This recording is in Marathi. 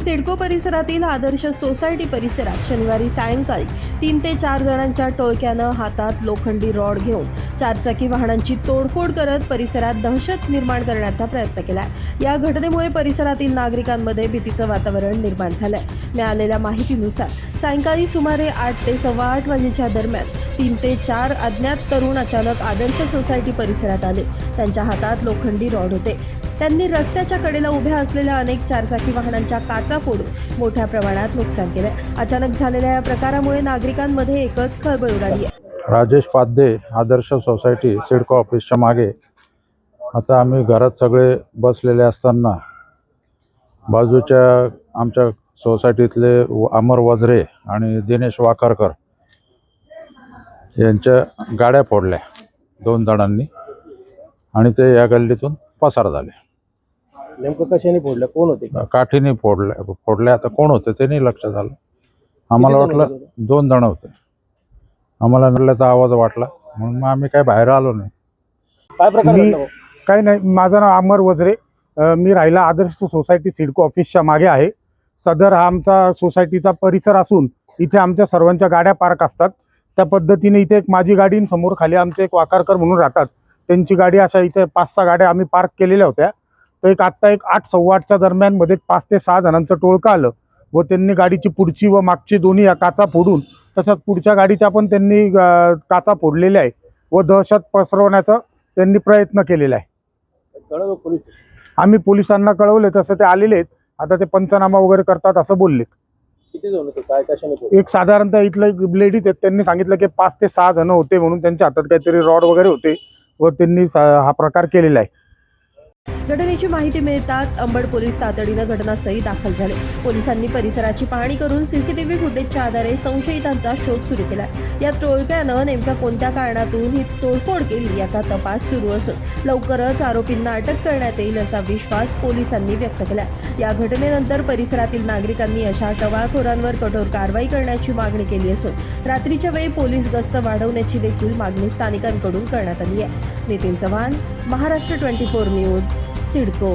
सिडको परिसरातील आदर्श सोसायटी परिसरात शनिवारी सायंकाळी 3 ते 4 जणांच्या टोळक्यानं हातात लोखंडी रॉड घेऊन चारचाकी वाहनांची तोडफोड करत परिसरात दहशत निर्माण करण्याचा प्रयत्न केला। या घटनेमुळे परिसरातील नागरिकांमध्ये भीतीचं वातावरण निर्माण झालंय। मिळालेल्या माहितीनुसार सायंकाळी सुमारे 8 ते 8:15 वाजेच्या दरम्यान 3 ते 4 अज्ञात तरुण अचानक आदर्श सोसायटी परिसरात आले। त्यांच्या हातात लोखंडी रॉड होते। त्यांनी रस्त्याच्या कडेला उभ्या असलेल्या अनेक चारचाकी वाहनांच्या काचा फोडून मोठ्या प्रमाणात नुकसान केले। अचानक झालेल्या या प्रकारामुळे नागरिकांमध्ये एकच खळबळ उडाली आहे। राजेश पाध्ये, आदर्श सोसायटी, सिडको ऑफिसच्या मागे। आता आम्ही घरात सगळे बसलेले असताना बाजूच्या आमच्या सोसायटीतले अमर वजरे आणि दिनेश वाकरकर यांच्या गाड्या फोडल्या 2 जणांनी आणि ते या गल्लीतून पसार झाले। नेमकं कशाने फोडलं, कोण होते? काठीने फोडल्या। आता कोण होते ते नाही लक्षात आलं। आम्हाला वाटलं 2 जण होते। आम्हाला नडल्याचा आवाज वाटला म्हणून मग आम्ही काय बाहेर आलो नाही। काय प्रकार घडला? काही नाही, माझं नाव अमर वजरे, मी राहिला आदर्श सोसायटी सिडको ऑफिसच्या मागे आहे। सदर हा आमचा सोसायटीचा परिसर असून इथे आमच्या सर्वांच्या गाड्या पार्क असतात। त्या पद्धतीने इथे एक माझी गाडी आणि समोर खाली आमचे एक वाकारकर म्हणून राहतात, त्यांची गाडी अशा इथे 5-6 गाड्या आम्ही पार्क केलेल्या होत्या। तर आत्ता 8-8:15च्या दरम्यान मध्ये 5 ते 6 जणांचं टोळकं आलं व त्यांनी गाडीची पुढची व मागची दोन्ही काचा फोडून, तसंच पुढच्या गाडीच्या पण त्यांनी काचा फोडलेल्या आहे व दहशत पसरवण्याचा त्यांनी प्रयत्न केलेला आहे। कळवलं पोलीस? आम्ही पोलिसांना कळवले, तसं ते आलेले आहेत। आता ते पंचनामा वगैरे करतात असं बोललेत। किती जण होते, काय कशाने फोडलं? एक साधारणतः इथलं एक लेडीज आहेत, त्यांनी सांगितलं की 5 ते 6 जण होते म्हणून त्यांच्या हातात काहीतरी रॉड वगैरे होते व त्यांनी हा प्रकार केलेला आहे। घटनेची माहिती मिळताच अंबड पोलीस तातडीनं घटनास्थळी दाखल झाले। पोलिसांनी परिसराची पाहणी करून सीसीटीव्ही फुटेजच्या आधारे संशयितांचा शोध सुरू केला। या टोळक्यानं नेमक्या कोणत्या कारणातून ही तोडफोड केली याचा तपास सुरू असून लवकरच आरोपींना अटक करण्यात येईल असा विश्वास पोलिसांनी व्यक्त केला। या घटनेनंतर परिसरातील नागरिकांनी अशा टवाळखोरांवर कठोर कारवाई करण्याची मागणी केली असून रात्रीच्या वेळी पोलीस गस्त वाढवण्याची देखील मागणी स्थानिकांकडून करण्यात आली आहे। नितीन चव्हाण, महाराष्ट्र 24 न्यूज, सिडको।